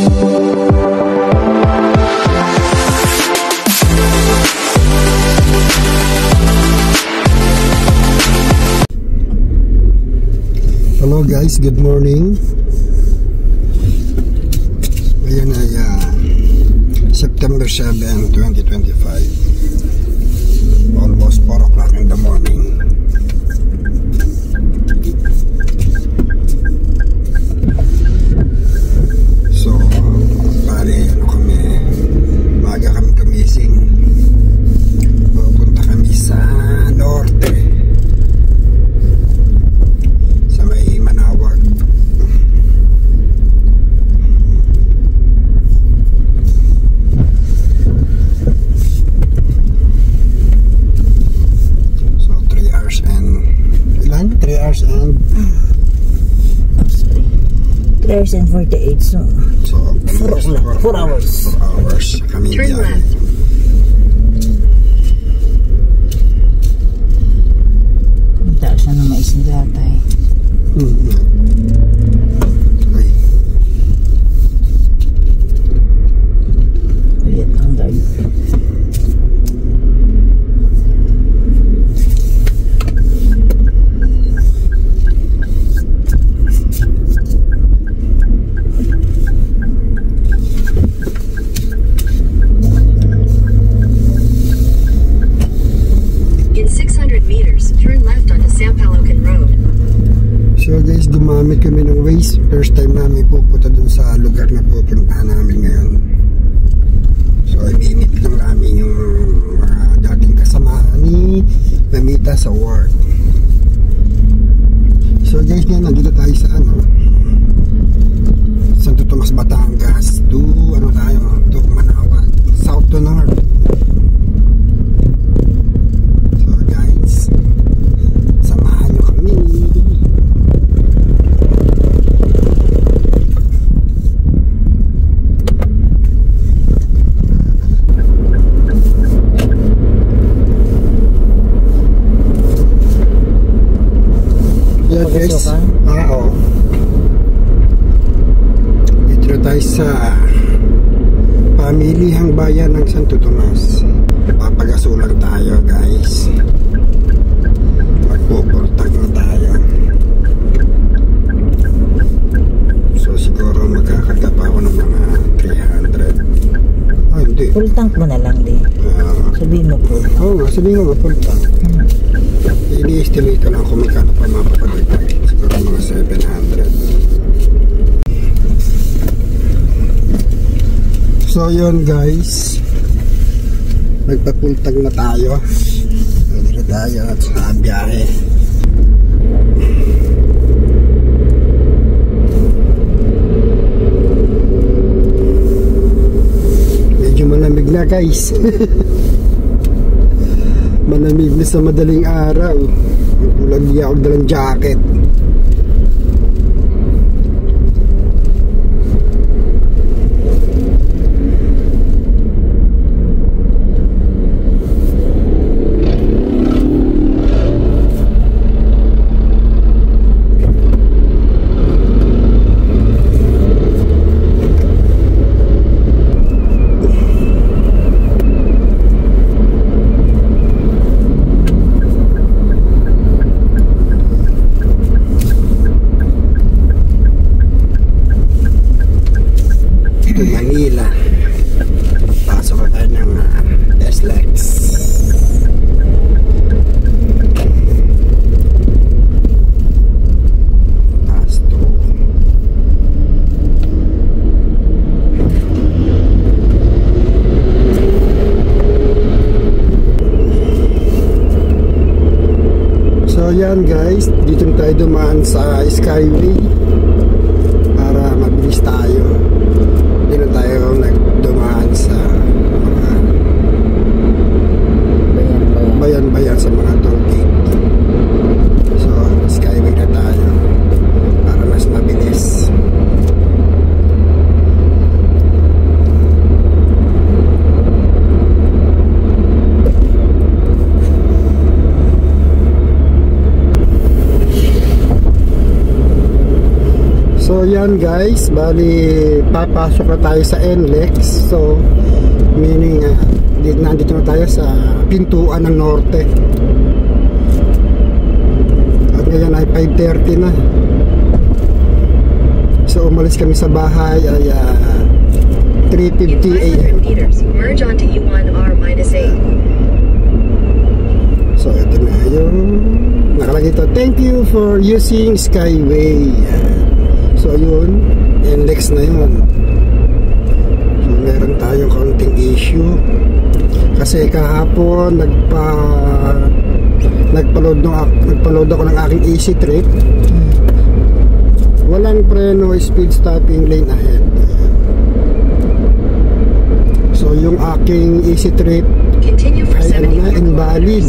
Hello guys, good morning. Ayan ay September 7, 2025. Almost 4 o'clock in the morning. So, bali, maaga kami gumising. Pupunta kami sa norte. And 3 hours and 48, so 4 hours. 4 hours kami biyahe. Ang taas na ng mais nila tayo. Ay. Ulit ang guard. So guys, gumamit kami ng Waze. First time namin pupunta dun sa lugar na pupuntahan namin ngayon. So i-meet lang namin yung dating kasamahan ni Mamita sa work. So guys, ngayon nandito tayo sa Santo Tomas, Batangas to Manaoag, south to north. So guys, samahan nyo kami. Yeah guys, dito na tayo sa pamilihang bayan ng Santo Tomas. Papagasulan tayo guys. Magpupultag na tayo. So siguro magkakarga pa ako ng mga 300. Hindi. Full tank mo na lang din. Sabihin mo po. Oo, sabihin mo full tank. I-estimate ko lang kung magkano pa mapapadagdag. Siguro mga 700. So yun guys, magpapultag na tayo. Dito tayo at sa biyahe. Medyo malamig na guys. Malamig na sa madaling araw. Lagi ako dalang jacket. Manila. Pasok na tayo ng SLEX. Pasto. So yan guys, dito tayo dumaan sa Skyway para mabilis tayo. Dito tayo nagdumaan sa mga bayan-bayan sa mga toll gate. So Skyway na tayo para mas mabilis. yan guys, bali papasok na tayo sa NLEX. So meaning nandito na tayo sa pintuan ng norte. At ngayon ay 5:30 na. So umalis kami sa bahay ay 3:50 AM. Merge onto U1R-8. So ito na yung nakalagay ito, thank you for using Skyway. So yun, NLEX na yun. So meron tayong kaunting issue kasi kahapon nagpa-load ako ng aking easy trip. Walang preno, speed stopping, lane ahead. So yung aking easy trip ay invalid.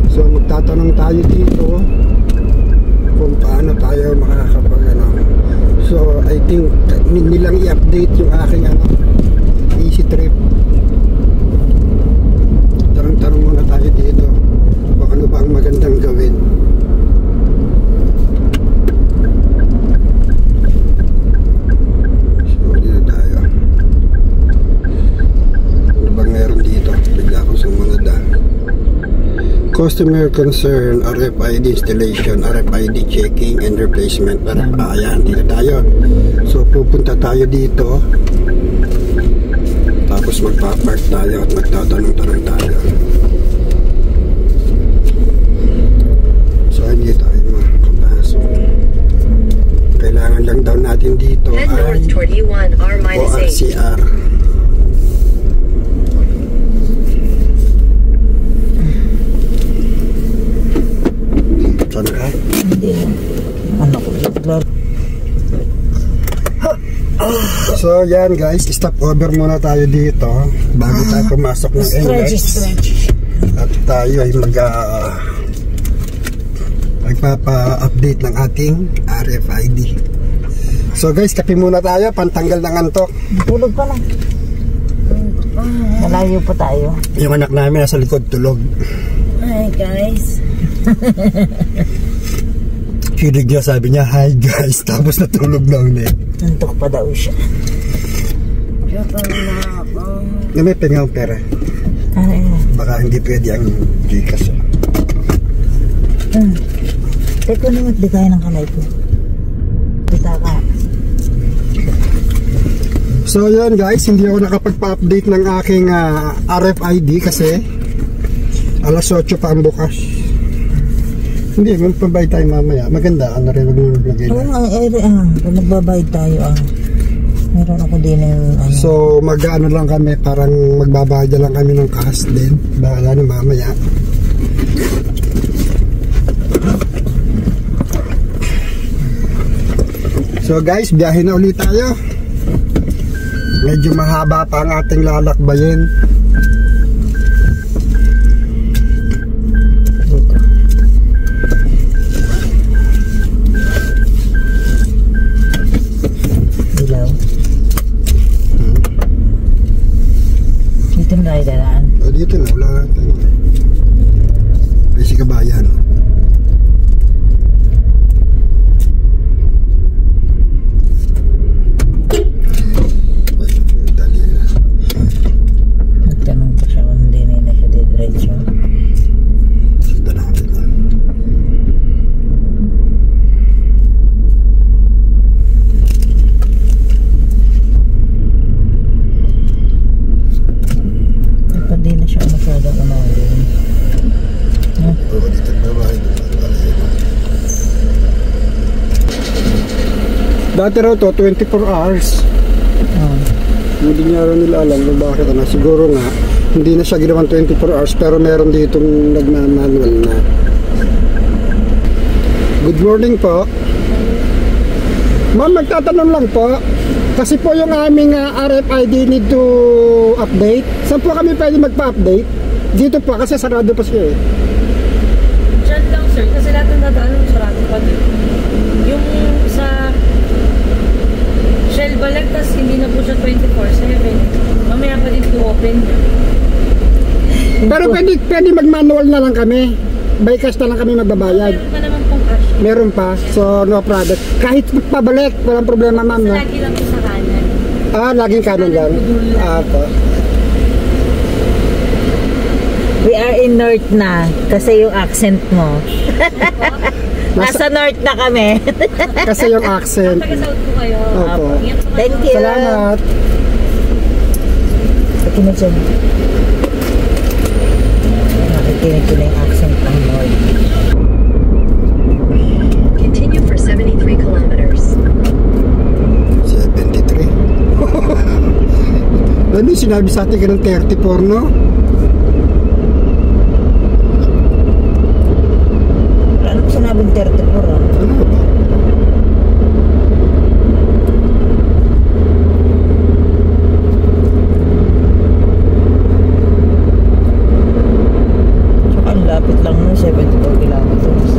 So magtatanong tayo dito kung paano tayo makakapag So I think nilang i-update yung aking easy trip. Tanong muna tayo dito kung ano ba ang magandang gawin. So dito tayo. Ano bang meron dito? Bigla akong sumunod Customer concern, RFID installation, RFID checking and replacement. Ayan, dito tayo. So pupunta tayo dito. Tapos magpapark tayo at magtatanong-tanong tayo. So hindi tayo makapasok. Kailangan lang daw natin dito ay ORCR. Saan ka? Hindi. Ano ko? So yan guys, stop over muna tayo dito bago tayo pumasok ng NLEX. At tayo ay magpapa-update ng ating RFID. So guys, kape muna tayo, pantanggal ng antok. Tulog pa lang. Malayo pa tayo. Yung anak namin nasa likod tulog. Hi guys. Kinig niya, sabi niya, hi guys, tapos natulog na ulit. Antok pa daw siya. May pengang pera. Ay. Baka hindi pwede ang Gcash. Teko naman, di kaya ng kamay ko. Kita ka. So yun guys, hindi ako nakapagpa-update ng aking RFID kasi alas 8 pa ang bukas. Hindi, magbabayad tayo mamaya. Maganda, ano rin maglagay na. Kung magbabayad tayo, meron ako din yung So, mag-ano lang kami, parang magbabayad lang kami ng cash din. Bahala na mamaya. So guys, biyahe na ulit tayo. Medyo mahaba pa ang ating lalakbayin. Dito na, wala tayo. Ay, si Kabayan. Dali na. Nagtanong pa siya kung hindi na siya didiretso. Sundan natin na. Hindi na siya masyadong umahin. Oo, dito na bahay. Dati raw to, 24 hours. Hindi niya raw nila alam kung bakit siguro nga, hindi na siya ginawang 24 hours pero meron ditong nagmamanual na. Good morning po. Ma'am, magtatanong lang po. Kasi po yung aming RFID need to update. Saan po kami pwede magpa-update? Dito po kasi sarado pa siya eh. Diyan lang sir, kasi lahat ng dadaan sarado pa din. Yung sa Shell Balag, tas hindi na po siya 24/7. Mamaya pa din to-open niya. Pero pwede mag-manual na lang kami. By cash na lang kami magbabayad. Meron pa naman pong cash. Meron pa. So, no problem. Kahit pabalik, walang problema, ma'am. No? Lagi lang po sa kanan. Laging kanan lang. Po. We are in north na kasi yung accent mo. Nasa north na kami. Kasi yung accent. Taga-south po kayo. Opo. Ingat po kayo. Thank you. Salamat. Nakikinig siya. Nakikinig ko na yung accent ng north. Continue for 73 kilometers. 73. Ano yung sinabi sa atin ka ng 34, no? Ano sinabing 34 ah? Ano ba? Tsaka ang lapit lang nun, 74 kilometers.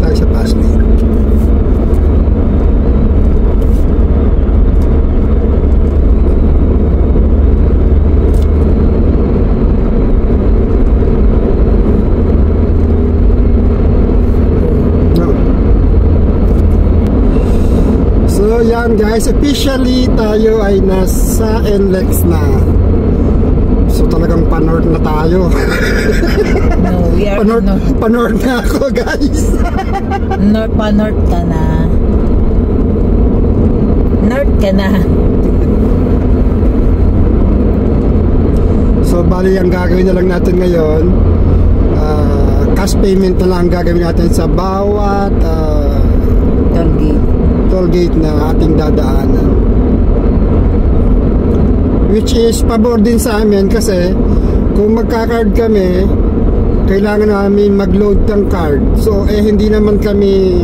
Tayo sa pass lane. No. So yan guys, officially tayo ay nasa NLEX na. So talagang pa-north na tayo. No, we are Pa-north na ako guys. north ka na. North ka na. So bali ang gagawin na lang natin ngayon, cash payment na lang ang gagawin natin sa bawat toll gate na ating dadaanan, which is pabor din sa amin kasi kung magka-card kami kailangan namin mag-load ng card. So hindi naman kami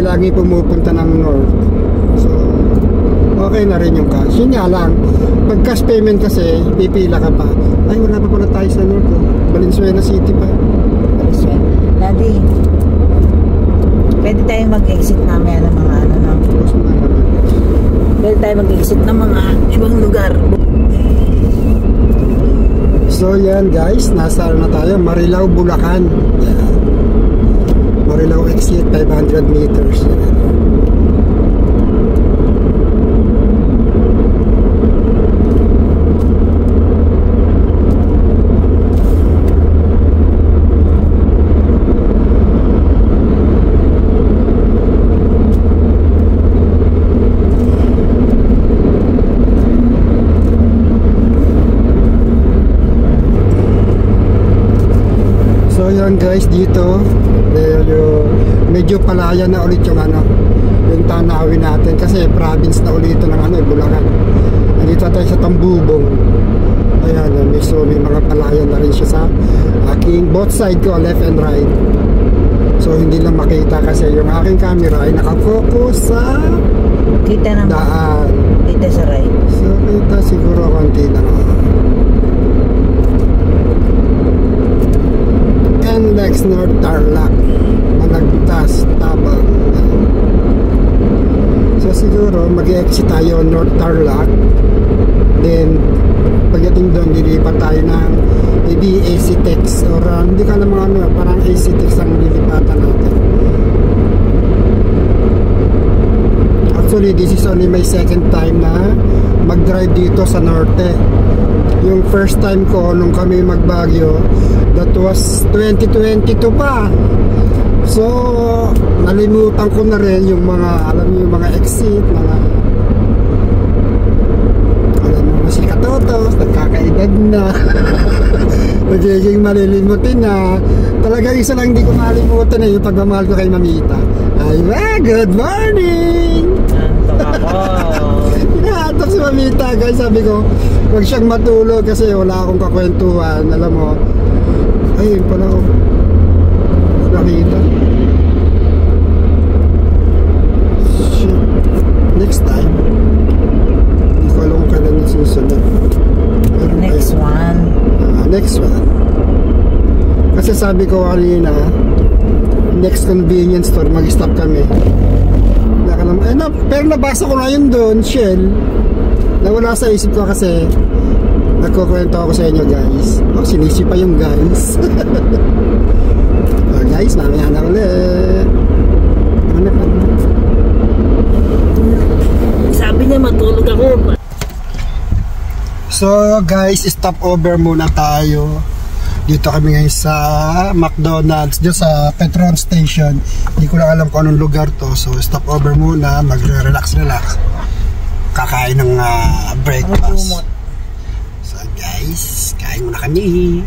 lagi pumupunta ng north. So okay na rin yung cash. Yun nga lang, pag cash payment kasi pipila ka pa. Ay, wala pa pala tayo sa north. Valenzuela City pa. Daddy, pwede tayong mag-exit namin ng mga pwede tayong mag-exit ng mga ibang lugar. So yan guys, nasa na tayo, Marilao, Bulacan. Yan. Marilao exit, 500 meters. Yan. So yan guys, dito medyo palaya na ulit yung yung tanawin natin kasi province na ulit ito ng Bulacan. Nandito tayo sa Tambubong. Ayan, may mga palaya na rin siya sa aking both side ko, left and right. So hindi lang makita kasi yung aking camera ay nakafocus sa daan. Kita sa right. So kita siguro konti lang. NLEX North Tarlac, Malagtas, Tabang. So siguro mag-exit tayo North Tarlac, then pagdating doon lilipat tayo ng maybe AC-Tex or hindi ka naman parang AC-Tex ang lilipatan natin. Actually this is only my second time na mag-drive dito sa norte. Yung first time ko nung kami mag-Baguio, that was 2022 pa. So nalimutan ko na rin yung mga, alam niyo, yung mga exit, mga si Katotos, nagkakaedad na. Magiging malilimutin na. Talaga isa lang hindi ko malimutan na yung pagmamahal ko kay Mamita. Ay, good morning! Pinahatak si Mamita guys, sabi ko huwag siyang matulog kasi wala akong kakwentuhan. Alam mo, ay pala ko nakita. Shit. Next time hindi ko alam kung kailan yung susunod. Next one. Next one. Kasi sabi ko kanina, next convenience store, mag-stop kami. Pero nabasa ko na yun doon, Shell. Nawala sa isip ko kasi nagkukwento ako sa inyo, guys. Sinisi pa yung guys. Guys, mamaya na ulit. Sabi niya matulog ako. So guys, stop over muna tayo. Dito kami ngayon sa McDonald's, dito sa Petron Station. Hindi ko lang alam kung anong lugar to. So stop over muna, mag-relax. Kakain ng breakfast. So guys, kain muna kami.